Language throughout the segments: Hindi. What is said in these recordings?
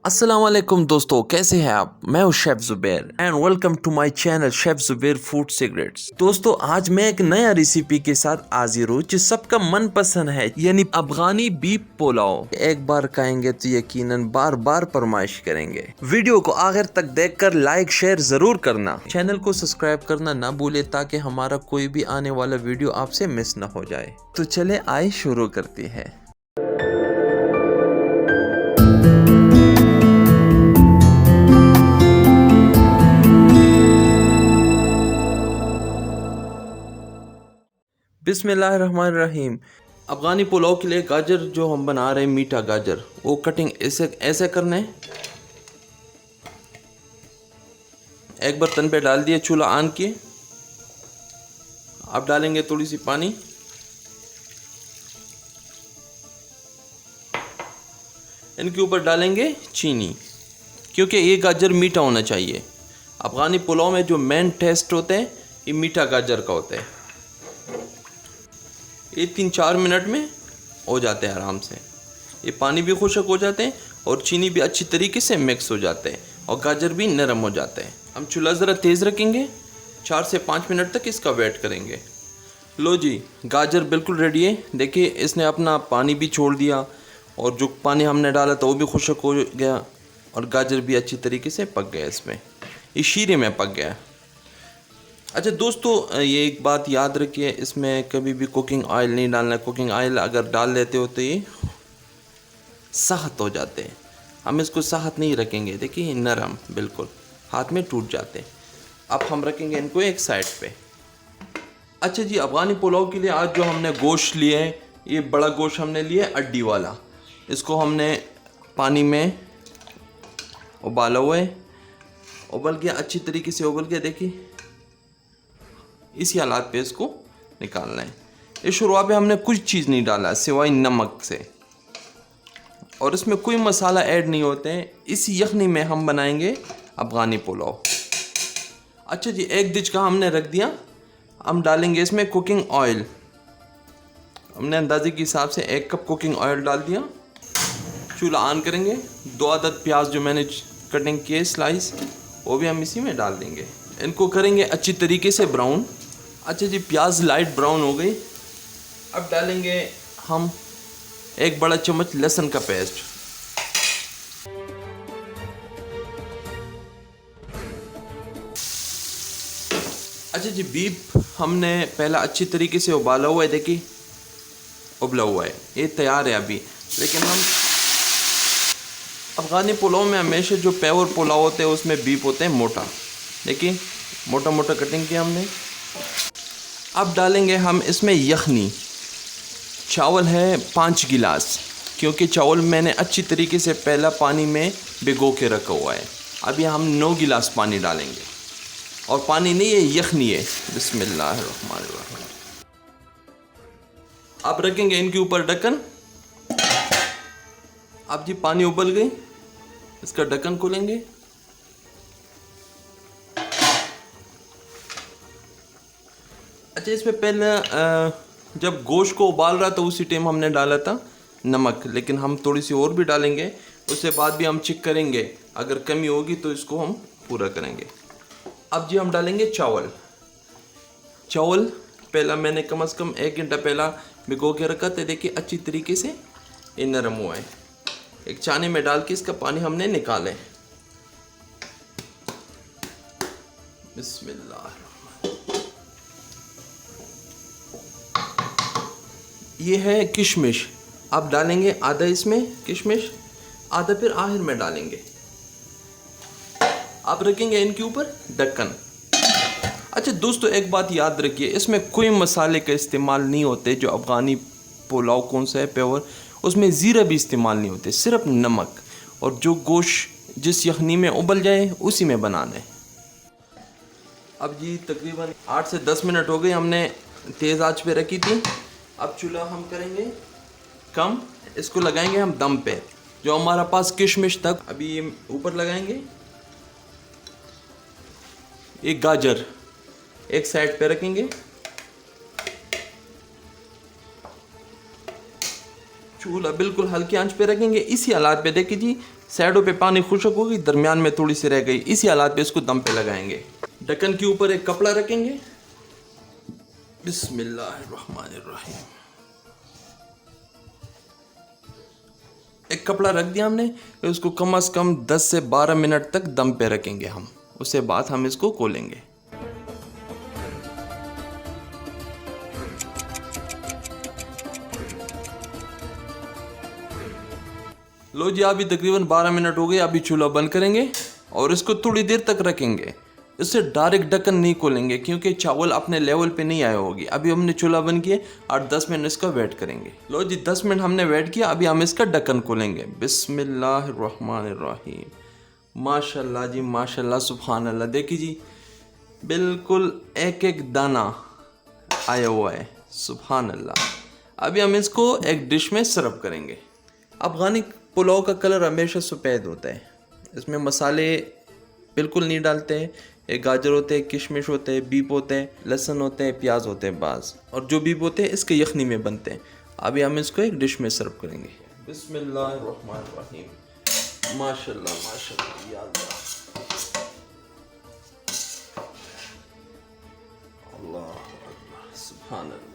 अस्सलाम वालेकुम दोस्तों, कैसे हैं आप? मैं हूं chef Zubair and welcome to my channel chef Zubair food secrets. दोस्तों, आज मैं एक नया रेसिपी के साथ हाजिर हूं जो सबका मन पसंद है, यानी अफगानी बीफ पुलाव। एक बार खाएंगे तो यकीनन बार बार फरमाइश करेंगे। वीडियो को आखिर तक देखकर लाइक शेयर जरूर करना, चैनल को सब्सक्राइब करना ना भूले ताकि हमारा कोई भी आने वाला वीडियो आपसे मिस न हो जाए। तो चले आए शुरू करते हैं। बिस्मिल्लाहिर्रहमानिर्रहीम। अफगानी पुलाव के लिए गाजर जो हम बना रहे हैं, मीठा गाजर, वो कटिंग ऐसे ऐसे करना है। एक बर्तन पे डाल दिए, चूल्हा ऑन किए। अब डालेंगे थोड़ी सी पानी। इनके ऊपर डालेंगे चीनी, क्योंकि ये गाजर मीठा होना चाहिए। अफगानी पुलाव में जो मेन टेस्ट होते हैं ये मीठा गाजर का होता है। ये 3-4 मिनट में हो जाते हैं आराम से। ये पानी भी खुशक हो जाते हैं और चीनी भी अच्छी तरीके से मिक्स हो जाते हैं और गाजर भी नरम हो जाते हैं। हम चूल्हा ज़रा तेज़ रखेंगे, 4 से 5 मिनट तक इसका वेट करेंगे। लो जी, गाजर बिल्कुल रेडी है। देखिए, इसने अपना पानी भी छोड़ दिया और जो पानी हमने डाला था वो भी खुशक हो गया और गाजर भी अच्छी तरीके से पक गया। इसमें ये शीरे में पक गया। अच्छा दोस्तों, ये एक बात याद रखिए, इसमें कभी भी कुकिंग ऑयल नहीं डालना है। कुकिंग ऑयल अगर डाल लेते हो तो ये सख्त हो जाते हैं। हम इसको सख्त नहीं रखेंगे। देखिए, ये नरम बिल्कुल हाथ में टूट जाते हैं। अब हम रखेंगे इनको एक साइड पे। अच्छा जी, अफगानी पुलाव के लिए आज जो हमने गोश्त लिया है, ये बड़ा गोश्त हमने लिया है, हड्डी वाला। इसको हमने पानी में उबाला हुआ है। उबल गया, अच्छी तरीके से उबल गया। देखिए, इसी हालात पे इसको निकालना है। इस शुरुआत में हमने कुछ चीज़ नहीं डाला सिवाय नमक से, और इसमें कोई मसाला ऐड नहीं होते हैं। इस यखनी में हम बनाएंगे अफगानी पुलाव। अच्छा जी, एक डिश का हमने रख दिया। हम डालेंगे इसमें कुकिंग ऑयल। हमने अंदाजे के हिसाब से 1 कप कुकिंग ऑयल डाल दिया। चूल्हा ऑन करेंगे। 2 अदद प्याज जो मैंने कटिंग किए स्लाइस, वो भी हम इसी में डाल देंगे। इनको करेंगे अच्छी तरीके से ब्राउन। अच्छा जी, प्याज लाइट ब्राउन हो गई। अब डालेंगे हम 1 बड़ा चम्मच लहसुन का पेस्ट। अच्छा जी, बीफ हमने पहला अच्छी तरीके से उबाला हुआ है। देखिए, उबला हुआ है, ये तैयार है अभी। लेकिन हम अफगानी पुलाव में हमेशा जो प्योर पुलाव होते हैं उसमें बीफ होते हैं मोटा। देखिए, मोटा मोटा कटिंग किया हमने। अब डालेंगे हम इसमें यखनी। चावल है 5 गिलास, क्योंकि चावल मैंने अच्छी तरीके से पहला पानी में भिगो के रखा हुआ है। अभी हम 9 गिलास पानी डालेंगे, और पानी नहीं, ये यखनी है। बिस्मिल्लाहिर्रहमानिर्रहीम। अब रखेंगे इनके ऊपर ढक्कन। अब जी पानी उबल गई, इसका ढक्कन खोलेंगे। अच्छा, इसमें पहले जब गोश्त को उबाल रहा था उसी टाइम हमने डाला था नमक, लेकिन हम थोड़ी सी और भी डालेंगे। उसके बाद भी हम चेक करेंगे, अगर कमी होगी तो इसको हम पूरा करेंगे। अब जी हम डालेंगे चावल। चावल पहला मैंने कम से कम 1 घंटा पहला भिगो के रखा था। देखिए, अच्छी तरीके से ये नरम हुआ है। एक चाने में डाल के इसका पानी हमने निकाला है। बिस्मिल्लाह। ये है किशमिश। आप डालेंगे आधा इसमें किशमिश, आधा फिर आखिर में डालेंगे। आप रखेंगे इनके ऊपर ढक्कन। अच्छा दोस्तों, एक बात याद रखिए, इसमें कोई मसाले का इस्तेमाल नहीं होते। जो अफ़गानी पुलाव कौन सा है प्योर, उसमें ज़ीरा भी इस्तेमाल नहीं होते, सिर्फ नमक। और जो गोश्त जिस यखनी में उबल जाए उसी में बनाना है। अब जी तकरीबन 8 से 10 मिनट हो गए, हमने तेज़ आंच पे रखी थी। अब चूल्हा हम करेंगे कम, इसको लगाएंगे हम दम पे। जो हमारा पास किशमिश तक अभी ये ऊपर लगाएंगे। एक गाजर एक साइड पे रखेंगे। चूल्हा बिल्कुल हल्की आंच पे रखेंगे। इसी हालात पे देखिए जी, साइडों पे पानी खुशक होगी, दरमियान में थोड़ी सी रह गई, इसी हालात पे इसको दम पे लगाएंगे। ढक्कन के ऊपर एक कपड़ा रखेंगे। बिस्मिल्लाहिर्रहमानिर्रहीम। एक कपड़ा रख दिया हमने, उसको कम से कम 10 से 12 मिनट तक दम पे रखेंगे हम। उसके बाद हम इसको खोलेंगे। लो जी, अभी तकरीबन 12 मिनट हो गए। अभी चूल्हा बंद करेंगे और इसको थोड़ी देर तक रखेंगे। इससे डायरेक्ट ढक्कन नहीं खोलेंगे क्योंकि चावल अपने लेवल पे नहीं आए होगी। अभी हमने चूल्हा बंद किया और 10 मिनट इसका वेट करेंगे। लो जी, 10 मिनट हमने वेट किया। अभी हम इसका ढक्कन खोलेंगे। बिस्मिल्लाहिर्रहमानिर्रहीम। माशाल्लाह जी, माशाल्लाह, सुभान अल्लाह। देखिए जी, बिल्कुल एक एक दाना आया हुआ है, सुभान अल्लाह। अभी हम इसको एक डिश में सर्व करेंगे। अफगानी पुलाव का कलर हमेशा सफ़ेद होता है। इसमें मसाले बिल्कुल नहीं डालते हैं। एक गाजर होते हैं, किशमिश होते हैं, बीप होते हैं, लहसुन होते हैं, प्याज होते हैं बाज़, और जो बीप होते हैं इसके यखनी में बनते हैं। अभी हम इसको एक डिश में सर्व करेंगे। बिस्मिल्लाहिर्रहमानिर्रहीम। माशाल्लाह माशाल्लाह, या अल्लाह, अल्लाह अल्लाह, सुभान अल्लाह।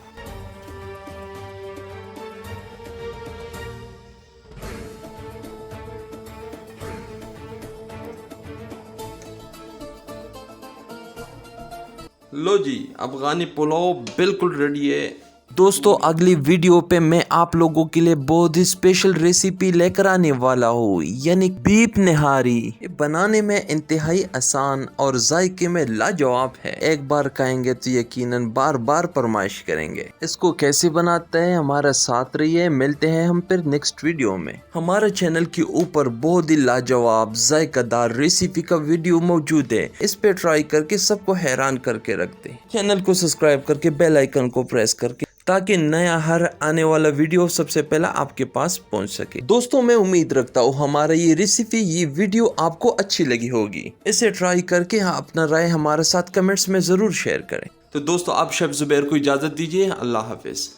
लो जी, अफगानी पुलाव बिल्कुल रेडी है। दोस्तों, अगली वीडियो पे मैं आप लोगों के लिए बहुत ही स्पेशल रेसिपी लेकर आने वाला हूँ, यानी बीफ निहारी। ये बनाने में इंतहाई आसान और जायके में लाजवाब है। एक बार खाएंगे तो यकीनन बार बार फरमाइश करेंगे। इसको कैसे बनाते हैं, हमारा साथ रहिए। मिलते हैं हम फिर नेक्स्ट वीडियो में। हमारे चैनल के ऊपर बहुत ही लाजवाब जायकादार रेसिपी का वीडियो मौजूद है। इस पे ट्राई करके सबको हैरान करके रख दे। चैनल को सब्सक्राइब करके बेल आइकन को प्रेस करके, ताकि नया हर आने वाला वीडियो सबसे पहला आपके पास पहुंच सके। दोस्तों, मैं उम्मीद रखता हूँ हमारा ये रेसिपी, ये वीडियो आपको अच्छी लगी होगी। इसे ट्राई करके अपना राय हमारे साथ कमेंट्स में जरूर शेयर करें। तो दोस्तों, आप शेफ जुबैर को इजाजत दीजिए। अल्लाह हाफिज।